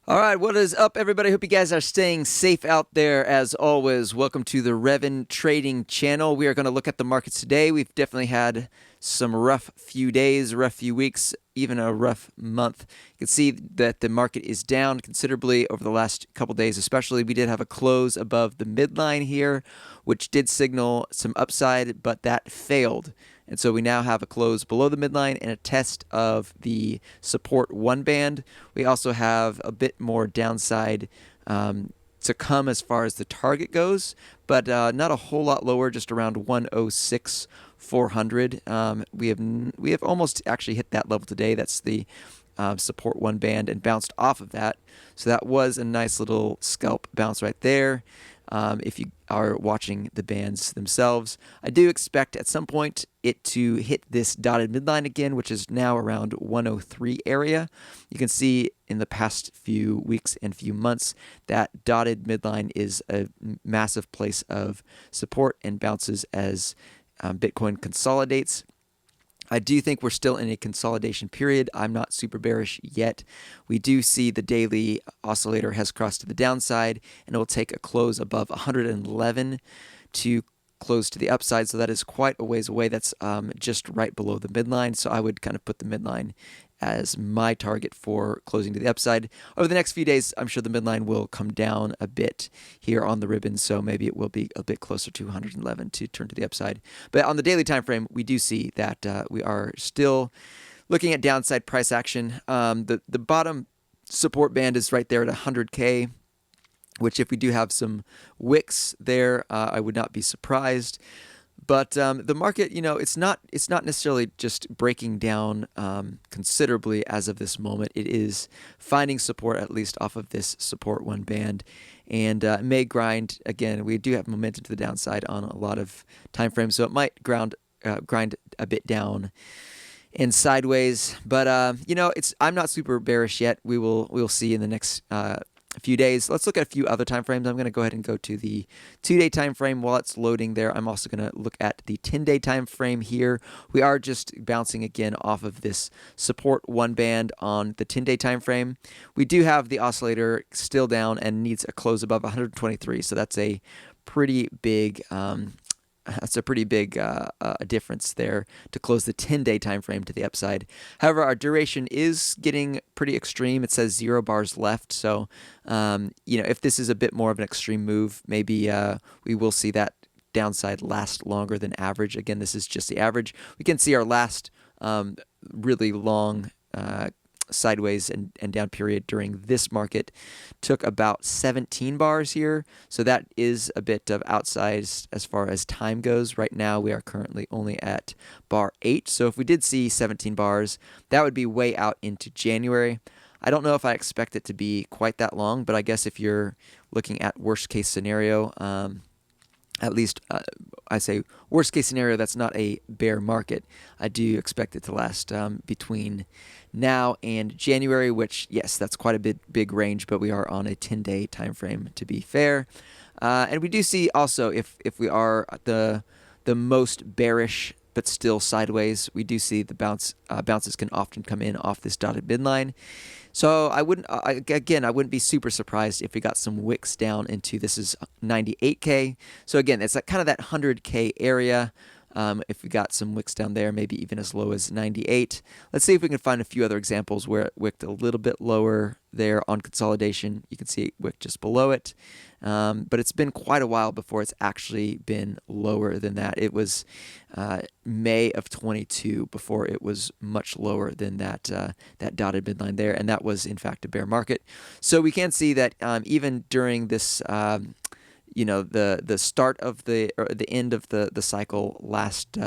All right, what is up, everybody? Hope you guys are staying safe out there as always. Welcome to the Revin Trading Channel. We are going to look at the markets today. We've definitely had some rough few days, rough few weeks, even a rough month. You can see that the market is down considerably over the last couple days, especially. We did have a close above the midline here, which did signal some upside, but that failed. And so we now have a close below the midline and a test of the support one band. We also have a bit more downside to come as far as the target goes, but not a whole lot lower, just around 106,400. We have almost actually hit that level today. That's the support one band and bounced off of that. So that was a nice little scalp bounce right there. If you are watching the bands themselves, I do expect at some point it to hit this dotted midline again, which is now around 103 area. You can see in the past few weeks and few months that dotted midline is a massive place of support and bounces as Bitcoin consolidates. I do think we're still in a consolidation period. I'm not super bearish yet. We do see the daily oscillator has crossed to the downside, and it will take a close above 111 to close to the upside. So that is quite a ways away. That's just right below the midline. So I would kind of put the midline as my target for closing to the upside. Over the next few days, I'm sure the midline will come down a bit here on the ribbon, so maybe it will be a bit closer to 111 to turn to the upside. But on the daily time frame, we do see that we are still looking at downside price action. The bottom support band is right there at 100K, which if we do have some wicks there, I would not be surprised. But the market, it's not necessarily just breaking down considerably as of this moment. It is finding support at least off of this support one band, and may grind again. We do have momentum to the downside on a lot of time frames, so it might grind a bit down and sideways. But I'm not super bearish yet. We'll see in the next few days. Let's look at a few other time frames. I'm going to go ahead and go to the 2-day time frame while it's loading there. I'm also going to look at the 10-day time frame here. We are just bouncing again off of this support one band on the 10-day time frame. We do have the oscillator still down and needs a close above 123, so that's a pretty big difference there to close the 10-day time frame to the upside. However, our duration is getting pretty extreme. It says 0 bars left. So, if this is a bit more of an extreme move, maybe we will see that downside last longer than average. Again, this is just the average. We can see our last really long sideways and down period during this market took about 17 bars here. So that is a bit of outsized as far as time goes. Right now we are currently only at bar 8. So if we did see 17 bars, that would be way out into January. I don't know if I expect it to be quite that long, but I guess if you're looking at worst case scenario, at least I say worst case scenario, that's not a bear market. I do expect it to last between now and January, which, yes, that's quite a big range, but we are on a 10-day time frame to be fair. And we do see also if we are the most bearish but still sideways, we do see the bounces can often come in off this dotted midline. So I wouldn't be super surprised if we got some wicks down into, this is 98K. So again, it's like kind of that 100K area. If we got some wicks down there, maybe even as low as 98. Let's see if we can find a few other examples where it wicked a little bit lower there on consolidation. You can see it wicked just below it. But it's been quite a while before it's actually been lower than that. It was May of 22 before it was much lower than that dotted midline there, and that was in fact a bear market. So we can see that even during this the start of the end of the cycle last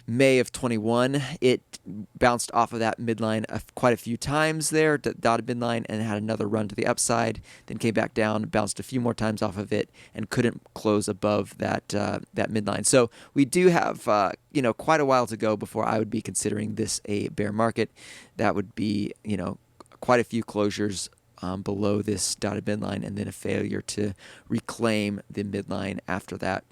May of 21, it bounced off of that midline quite a few times there, dotted midline, and had another run to the upside, then came back down, bounced a few more times off of it, and couldn't close above that midline. So we do have quite a while to go before I would be considering this a bear market. That would be quite a few closures below this dotted midline, and then a failure to reclaim the midline after that.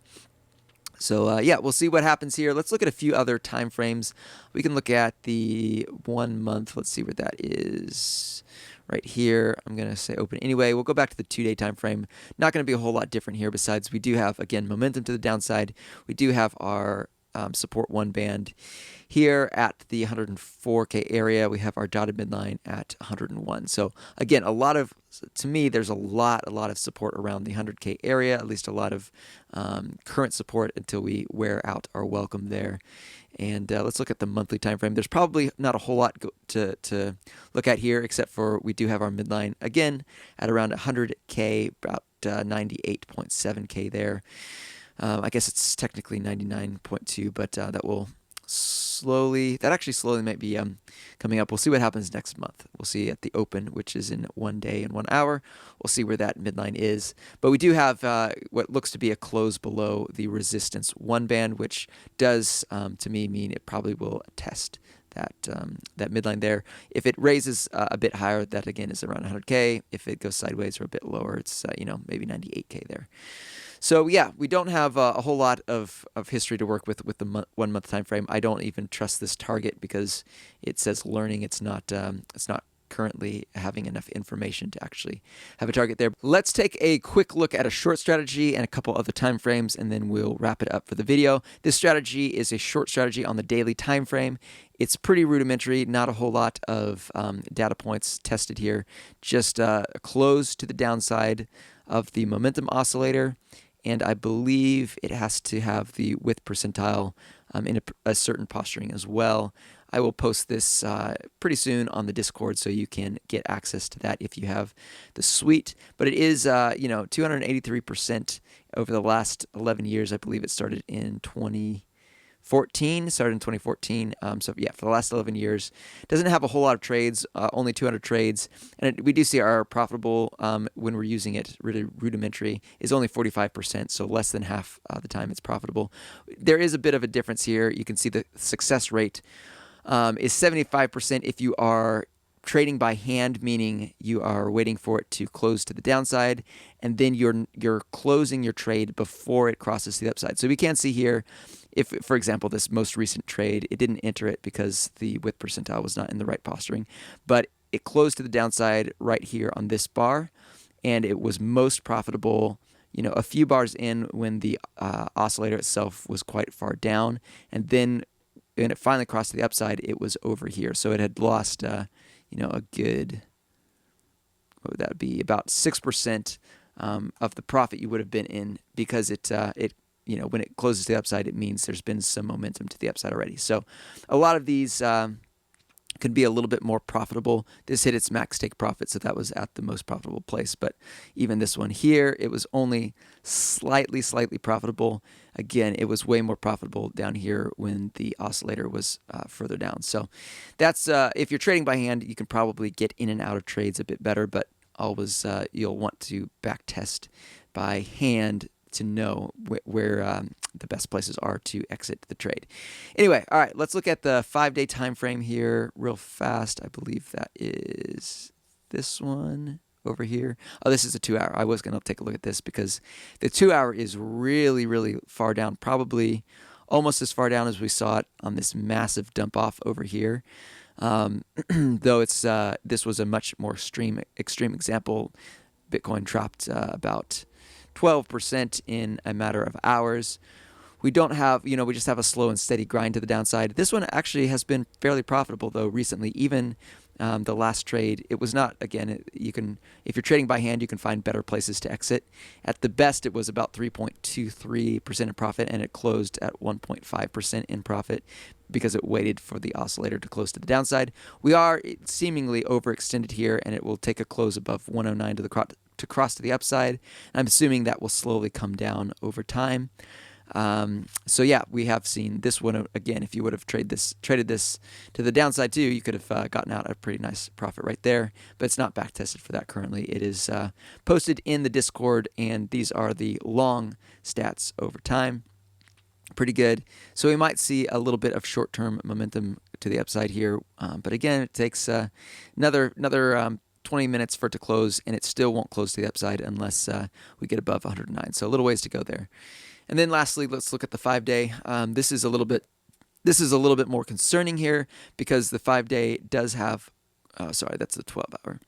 So we'll see what happens here. Let's look at a few other time frames. We can look at the 1 month. Let's see where that is right here. I'm going to say open anyway. We'll go back to the 2-day time frame. Not going to be a whole lot different here, besides we do have, again, momentum to the downside. We do have our support 1 band here at the 104K area. We have our dotted midline at 101. So again, to me, there's a lot of support around the 100K area, at least a lot of current support until we wear out our welcome there. And let's look at the monthly time frame. There's probably not a whole lot to look at here, except for we do have our midline again at around 100K, about 98.7K there. I guess it's technically 99.2, but that actually slowly might be coming up. We'll see what happens next month. We'll see at the open, which is in 1 day and 1 hour. We'll see where that midline is. But we do have what looks to be a close below the resistance 1 band, which does, to me, mean it probably will test that midline there. If it raises a bit higher, that again is around 100K. If it goes sideways or a bit lower, it's maybe 98K there. So yeah, we don't have a whole lot of history to work with the 1 month time frame. I don't even trust this target because it says learning. It's not currently having enough information to actually have a target there. Let's take a quick look at a short strategy and a couple other time frames, and then we'll wrap it up for the video. This strategy is a short strategy on the daily time frame. It's pretty rudimentary, not a whole lot of data points tested here. Just a close to the downside of the momentum oscillator, and I believe it has to have the width percentile in a certain posturing as well. I will post this pretty soon on the Discord, so you can get access to that if you have the suite. But it is 283% over the last 11 years. I believe it started in 2014. So yeah, for the last 11 years. Doesn't have a whole lot of trades, only 200 trades. And we do see our profitable, when we're using it really rudimentary, is only 45%, so less than half the time it's profitable. There is a bit of a difference here. You can see the success rate is 75% if you are trading by hand, meaning you are waiting for it to close to the downside, and then you're closing your trade before it crosses the upside. So we can see here, if, for example, this most recent trade, it didn't enter it because the width percentile was not in the right posturing, but it closed to the downside right here on this bar, and it was most profitable a few bars in when the oscillator itself was quite far down, and then when it finally crossed to the upside, it was over here. So it had lost, a good, what would that be, about 6% of the profit you would have been in, because when it closes to the upside, it means there's been some momentum to the upside already. So a lot of these could be a little bit more profitable. This hit its max take profit, so that was at the most profitable place. But even this one here, it was only slightly profitable. Again, it was way more profitable down here when the oscillator was further down. So that's if you're trading by hand, you can probably get in and out of trades a bit better, but always you'll want to back test by hand to know where the best places are to exit the trade. Anyway, all right, let's look at the 5-day time frame here real fast. I believe that is this one over here. Oh, this is a 2-hour. I was going to take a look at this because the 2-hour is really far down, probably almost as far down as we saw it on this massive dump off over here. Though this was a much more extreme example. Bitcoin dropped about 12% in a matter of hours. We don't have, we just have a slow and steady grind to the downside. This one actually has been fairly profitable though recently. Even the last trade, it was not, again, if you're trading by hand, you can find better places to exit. At the best, it was about 3.23% in profit, and it closed at 1.5% in profit because it waited for the oscillator to close to the downside. We are seemingly overextended here, and it will take a close above 109 to cross to the upside. I'm assuming that will slowly come down over time. So yeah, we have seen this one again. If you would have traded this to the downside too, you could have gotten out a pretty nice profit right there. But it's not back tested for that currently. It is posted in the Discord, and these are the long stats over time. Pretty good. So we might see a little bit of short-term momentum to the upside here, but again, it takes another 20 minutes for it to close, and it still won't close to the upside unless we get above 109. So a little ways to go there. And then lastly, let's look at the 5-day. This is a little bit more concerning here because the 5-day does have, sorry, that's the 12-hour.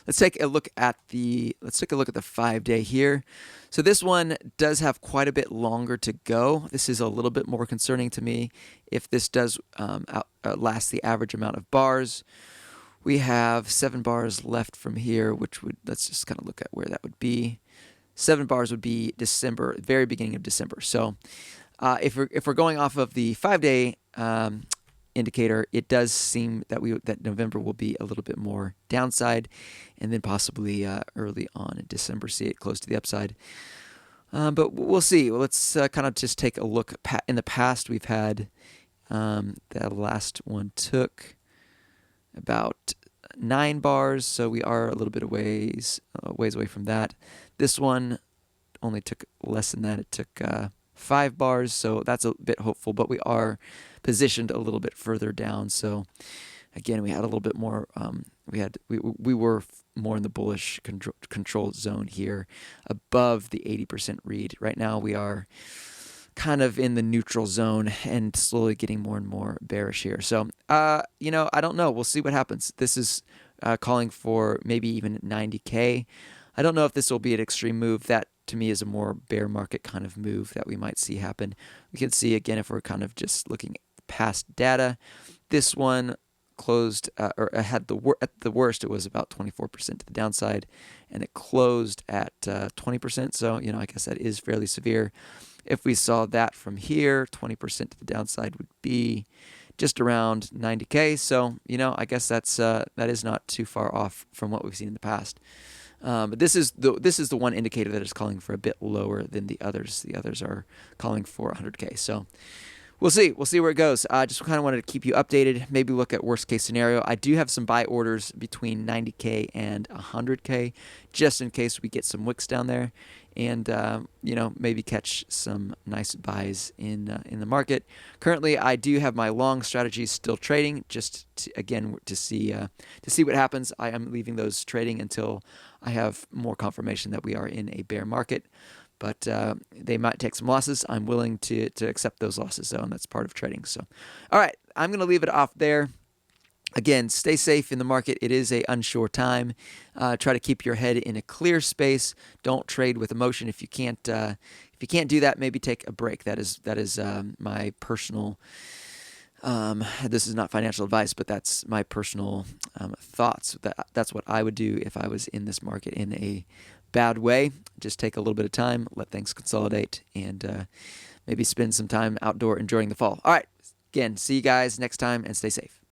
Let's take a look at the 5-day here. So this one does have quite a bit longer to go. This is a little bit more concerning to me if this does last the average amount of bars. We have 7 bars left from here, which would, let's just kind of look at where that would be. 7 bars would be December, very beginning of December. So if we're going off of the 5-day indicator, it does seem that November will be a little bit more downside, and then possibly early on in December see it close to the upside. But we'll see. Well, let's kind of just take a look. In the past, we've had the last one took about 9 bars, so we are a little bit ways away from that. This one only took less than that. It took 5 bars, so that's a bit hopeful, but we are positioned a little bit further down. So again, we had a little bit more. We were more in the bullish control zone here, above the 80% read. Right now, we are kind of in the neutral zone and slowly getting more and more bearish here. So, I don't know. We'll see what happens. This is calling for maybe even 90K. I don't know if this will be an extreme move. That, to me, is a more bear market kind of move that we might see happen. We can see, again, if we're kind of just looking past data, this one closed or had at the worst, it was about 24% to the downside, and it closed at 20%. So, I guess that is fairly severe. If we saw that from here, 20% to the downside would be just around 90K. So, I guess that is not too far off from what we've seen in the past. But this is the one indicator that is calling for a bit lower than the others. The others are calling for 100K. So we'll see. We'll see where it goes. I just kind of wanted to keep you updated. Maybe look at worst case scenario. I do have some buy orders between 90K and 100K, just in case we get some wicks down there, and maybe catch some nice buys in the market. Currently, I do have my long strategies still trading, just to see what happens. I am leaving those trading until I have more confirmation that we are in a bear market. But they might take some losses. I'm willing to accept those losses, though, and that's part of trading. So, all right, I'm going to leave it off there. Again, stay safe in the market. It is a unsure time. Try to keep your head in a clear space. Don't trade with emotion. If you can't do that, maybe take a break. That is my personal. This is not financial advice, but that's my personal thoughts. That's what I would do if I was in this market in a bad way. Just take a little bit of time, let things consolidate, and maybe spend some time outdoor enjoying the fall. All right. Again, see you guys next time, and stay safe.